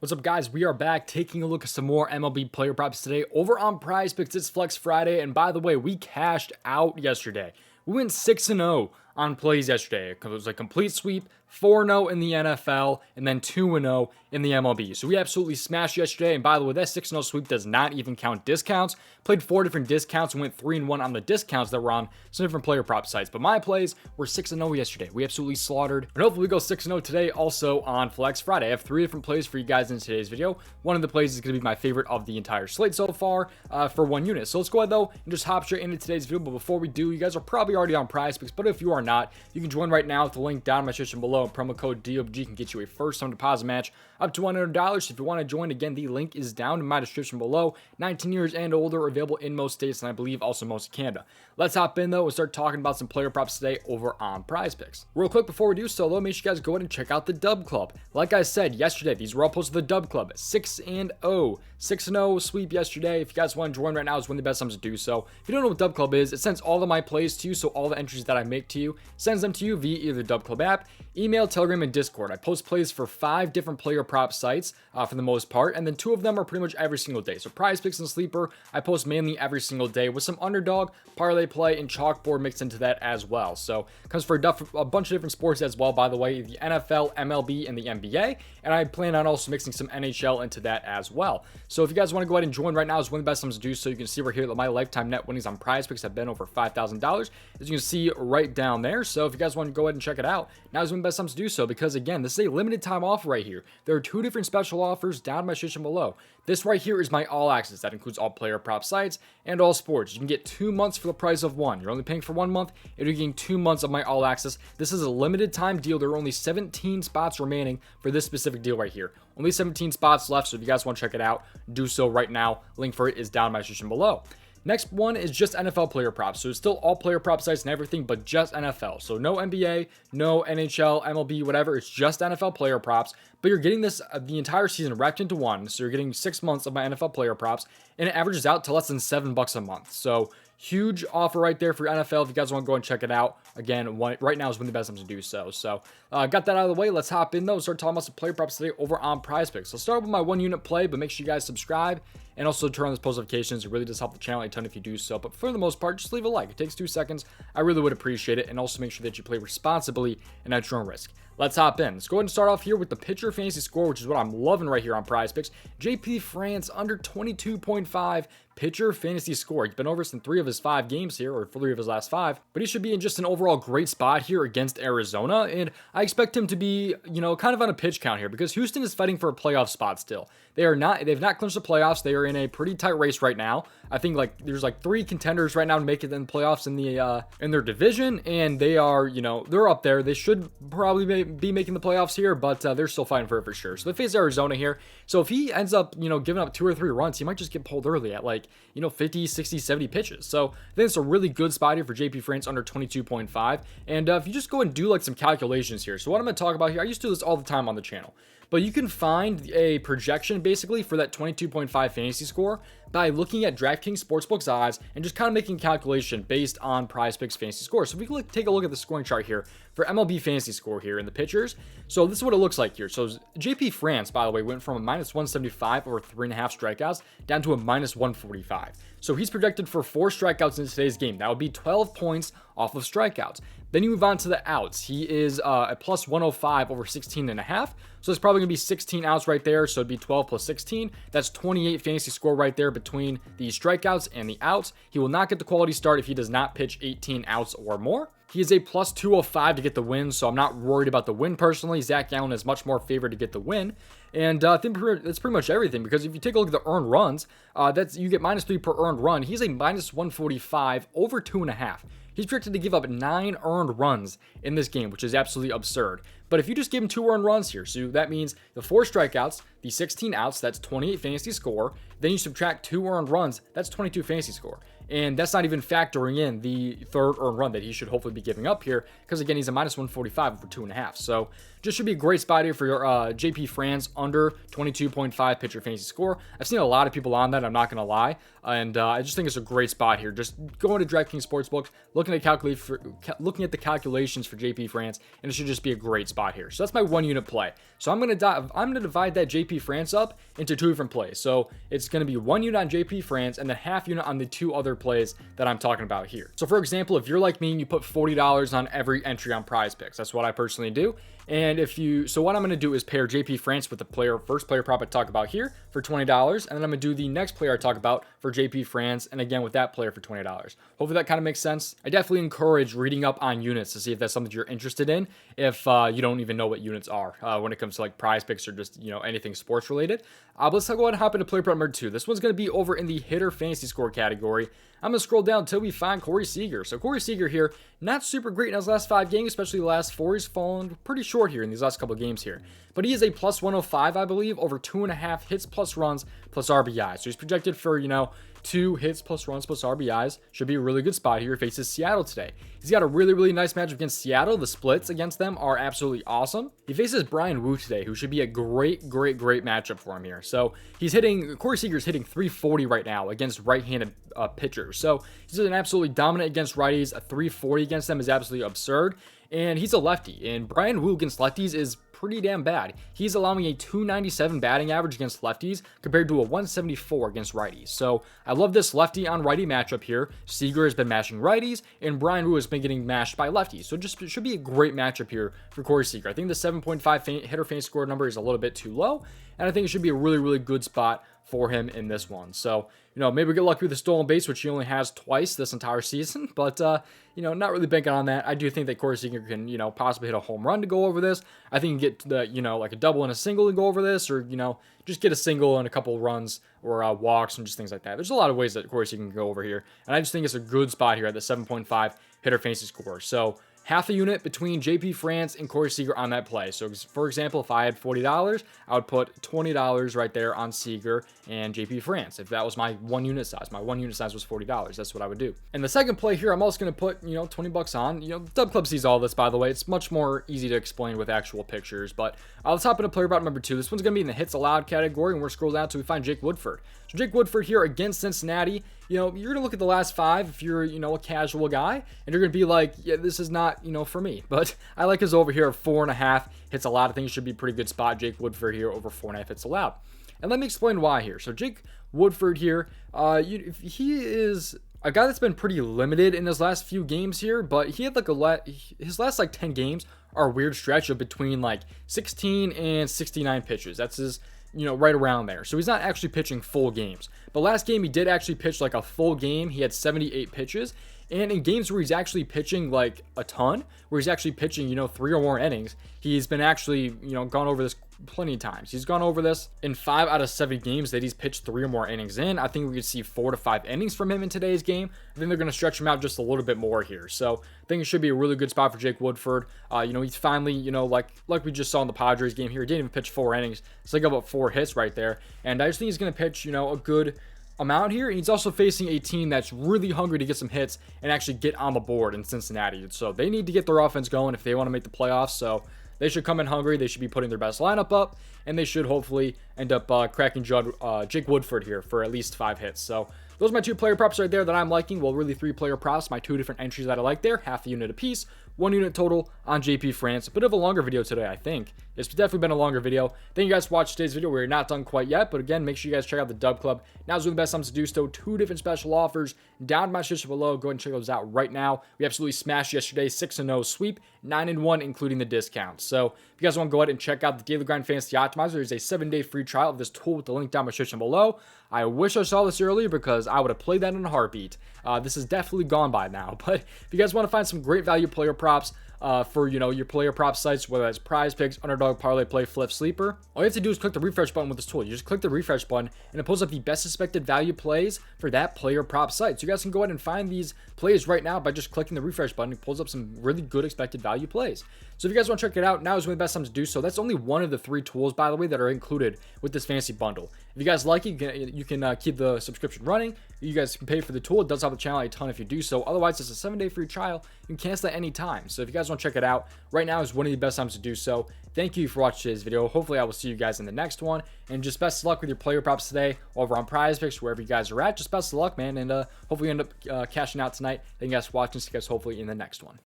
What's up, guys? We are back taking a look at some more MLB player props today over on PrizePicks. It's Flex Friday, and by the way, we cashed out yesterday. We went 6-0 on plays yesterday. It was a complete sweep, 4-0 in the NFL, and then 2-0 in the MLB. So we absolutely smashed yesterday, and by the way, that 6-0 sweep does not even count discounts. Played 4 different discounts and went 3-1 on the discounts that were on some different player prop sites. But my plays were 6-0 yesterday. We absolutely slaughtered, and hopefully we go 6-0 today also on Flex Friday. I have 3 different plays for you guys in today's video. One of the plays is going to be my favorite of the entire slate so far for one unit. So let's go ahead though and just hop straight into today's video. But before we do, you guys are probably already on PrizePicks, but if you are not, you can join right now with the link down in my description below. Promo code DOMG can get you a first time deposit match up to $100. So if you want to join, again, the link is down in my description below. 19 years and older, available in most states, and I believe also most of Canada. Let's hop in though and start talking about some player props today over on PrizePicks. Real quick before we do so though, make sure you guys go ahead and check out the Dub Club. Like I said yesterday, these were all posted to the Dub Club. 6-0 sweep yesterday. If you guys want to join right now, is one of the best times to do so. If you don't know what Dub Club is, it sends all of my plays to you, so all the entries that I make to you, sends them to you via either the Dub Club app, email, Telegram, and Discord. I post plays for 5 different player prop sites for the most part, and then 2 of them are pretty much every single day. So PrizePicks and Sleeper, I post mainly every single day with some underdog, parlay play, and chalkboard mixed into that as well. So it comes for a bunch of different sports as well, by the way, the NFL, MLB, and the NBA, and I plan on also mixing some NHL into that as well. So if you guys want to go ahead and join right now, is one of the best times to do so. You can see right here that my lifetime net winnings on PrizePicks have been over $5,000, as you can see right down there. So if you guys want to go ahead and check it out, now is one of the best times to do so, because again, this is a limited time offer right here. There are 2 different special offers down in my description below. This right here is my all access. That includes all player prop sites and all sports. You can get 2 months for the price of 1. You're only paying for 1 month, and you're getting 2 months of my all access. This is a limited time deal. There are only 17 spots remaining for this specific deal right here. Only 17 spots left, so if you guys want to check it out, do so right now. Link for it is down in my description below. Next one is just NFL player props. So it's still all player prop sites and everything, but just NFL. So no NBA, no NHL, MLB, whatever. It's just NFL player props. But you're getting this the entire season wrapped into one. So you're getting 6 months of my NFL player props, and it averages out to less than $7 a month. So huge offer right there for NFL. If you guys want to go and check it out, again, right now is one of the best times to do so. So got that out of the way. Let's hop in though and start talking about some player props today over on PrizePicks. So start with my 1 unit play, but make sure you guys subscribe and also turn on those post notifications. It really does help the channel a ton if you do so. But for the most part, just leave a like. It takes 2 seconds. I really would appreciate it. And also make sure that you play responsibly and at your own risk. Let's hop in. Let's go ahead and start off here with the pitcher fantasy score, which is what I'm loving right here on PrizePicks. JP France under 22.5 pitcher fantasy score. He's been over in 3 of his 5 games here, or 3 of his last 5, but he should be in just an overall great spot here against Arizona, and I expect him to be, kind of on a pitch count here, because Houston is fighting for a playoff spot still. They've not clinched the playoffs. They are in a pretty tight race right now. I think there's 3 contenders right now to make it in the playoffs in their division, and they are, they're up there. They should probably be making the playoffs here, but they're still fighting for it for sure. So they face Arizona here. So if he ends up, giving up 2 or 3 runs, he might just get pulled early at 50, 60, 70 pitches. So I think it's a really good spot here for JP France under 22.5. And if you just go and do some calculations here. So what I'm going to talk about here, I used to do this all the time on the channel, but you can find a projection basically for that 22.5 fantasy score by looking at DraftKings Sportsbook's odds and just kind of making a calculation based on PrizePicks fantasy score. So if we can take a look at the scoring chart here for MLB fantasy score here in the pitchers. So this is what it looks like here. So JP France, by the way, went from a -175 over 3.5 strikeouts down to a -145. So he's projected for 4 strikeouts in today's game. That would be 12 points off of strikeouts. Then you move on to the outs. He is a +105 over 16.5. So it's probably going to be 16 outs right there. So it'd be 12 plus 16. That's 28 fantasy score right there between the strikeouts and the outs. He will not get the quality start if he does not pitch 18 outs or more. He is a +205 to get the win, so I'm not worried about the win personally. Zach Gallen is much more favored to get the win. And I think that's pretty much everything, because if you take a look at the earned runs, you get -3 per earned run. He's a -145 over 2.5. He's projected to give up 9 earned runs in this game, which is absolutely absurd. But if you just give him 2 earned runs here, so that means the 4 strikeouts, the 16 outs, that's 28 fantasy score. Then you subtract 2 earned runs, that's 22 fantasy score. And that's not even factoring in the third earned run that he should hopefully be giving up here, because again, he's a minus 145 for 2.5. So just should be a great spot here for your JP France under 22.5 pitcher fantasy score. I've seen a lot of people on that, I'm not going to lie. And I just think it's a great spot here. Just going to DraftKings Sportsbook, looking at the calculations for JP France, and it should just be a great spot here. So that's my 1 unit play. So I'm going to divide that JP France up into 2 different plays. So it's going to be 1 unit on JP France and then half unit on the 2 other plays that I'm talking about here. So for example, if you're like me and you put $40 on every entry on PrizePicks, that's what I personally do. And so what I'm going to do is pair JP France with the first player prop I talk about here for $20, and then I'm going to do the next player I talk about for JP France, and again with that player for $20. Hopefully that kind of makes sense. I definitely encourage reading up on units to see if that's something you're interested in, if you don't even know what units are when it comes to like PrizePicks or just, you know, anything sports related. But let's go ahead and hop into player prop number 2. This one's going to be over in the hitter fantasy score category. I'm going to scroll down until we find Corey Seager. So Corey Seager here, not super great in his last 5 games, especially the last 4. He's fallen pretty short here in these last couple of games here. But he is a plus 105, I believe, over 2.5 hits plus runs plus RBIs. So he's projected for, you know, 2 hits plus runs plus RBIs. Should be a really good spot here. He faces Seattle today. He's got a really nice matchup against Seattle. The splits against them are absolutely awesome. He faces Brian Wu today, who should be a great matchup for him here. So Corey Seager's hitting 340 right now against right-handed pitchers. So he's an absolutely dominant against righties. A 340 against them is absolutely absurd. And he's a lefty. And Brian Wu against lefties is pretty damn bad. He's allowing a 297 batting average against lefties compared to a 174 against righties. So I love this lefty on righty matchup here. Seager has been mashing righties, and Brian Wu has been getting mashed by lefties. So it should be a great matchup here for Corey Seager. I think the 7.5 hitter fantasy score number is a little bit too low, and I think it should be a really good spot for him in this one. So, you know, maybe we get lucky with the stolen base, which he only has twice this entire season, but, you know, not really banking on that. I do think that Corey Seager can, you know, possibly hit a home run to go over this. I think he can get, you know, like a double and a single to go over this, or, you know, just get a single and a couple runs or walks and just things like that. There's a lot of ways that Corey Seager can go over here, and I just think it's a good spot here at the 7.5 hitter fantasy score. So half a unit between JP France and Corey Seager on that play. So for example, if I had $40, I would put $20 right there on Seager and JP France. If that was my 1 unit size, my 1 unit size was $40. That's what I would do. And the second play here, I'm also going to put, you know, $20 on. You know, Dub Club sees all this, by the way. It's much more easy to explain with actual pictures. But let's hop into player prop number 2. This one's going to be in the hits allowed category, and we're scrolling down until we find Jake Woodford. So Jake Woodford here against Cincinnati. You know, you're going to look at the last 5 if you're, you know, a casual guy, and you're going to be like, yeah, this is not, you know, for me. But I like his over here of 4.5 hits allowed. I think it should be a pretty good spot. Jake Woodford here over 4.5 hits allowed. And let me explain why here. So Jake Woodford here, he is a guy that's been pretty limited in his last few games here, but he had like his last like 10 games are a weird stretch of between like 16 and 69 pitches. That's his, you know, right around there. So he's not actually pitching full games. But last game he did actually pitch like a full game. He had 78 pitches. And in games where he's actually pitching like a ton, where he's actually pitching, you know, 3 or more innings, he's been actually, you know, gone over this plenty of times. He's gone over this in 5 out of 7 games that he's pitched 3 or more innings in. I think we could see 4 to 5 innings from him in today's game. I think they're going to stretch him out just a little bit more here. So I think it should be a really good spot for Jake Woodford. You know, he's finally, you know, like we just saw in the Padres game here, he didn't even pitch 4 innings. So he got about 4 hits right there. And I just think he's going to pitch, you know, a good amount here, and he's also facing a team that's really hungry to get some hits and actually get on the board in Cincinnati. So they need to get their offense going if they want to make the playoffs. So they should come in hungry. They should be putting their best lineup up, and they should hopefully end up cracking Jake Woodford here for at least 5 hits. So those are my 2 player props right there that I'm liking. Well, really 3 player props, my 2 different entries that I like there, half a unit apiece, 1 unit total on JP France. A bit of a longer video today, I think. It's definitely been a longer video. Thank you guys for watching today's video. We're not done quite yet, but again, make sure you guys check out the Dub Club. Now's really the best time to do so. 2 different special offers down in my description below. Go ahead and check those out right now. We absolutely smashed yesterday, 6-0 sweep, 9-1 including the discount. So if you guys want to go ahead and check out the Daily Grind Fantasy Optimizer, there's a 7-day free trial of this tool with the link down in my description below. I wish I saw this earlier because I would have played that in a heartbeat. This is definitely gone by now, but if you guys want to find some great value player props, for, you know, your player prop sites, whether that's PrizePicks, Underdog, Parlay, Play, Flip, Sleeper. All you have to do is click the refresh button with this tool. You just click the refresh button and it pulls up the best suspected value plays for that player prop site. So you guys can go ahead and find these plays right now by just clicking the refresh button. It pulls up some really good expected value plays. So if you guys want to check it out, now is really the best time to do so. That's only one of the 3 tools, by the way, that are included with this fantasy bundle. If you guys like it, you can keep the subscription running. You guys can pay for the tool. It does help the channel a ton if you do so. Otherwise, it's a 7-day free trial. You can cancel at any time. So if you guys want to check it out, right now is one of the best times to do so. Thank you for watching today's video. Hopefully, I will see you guys in the next one. And just best of luck with your player props today over on PrizePicks, wherever you guys are at. Just best of luck, man. And hopefully you end up cashing out tonight. Thank you guys for watching. See you guys hopefully in the next one.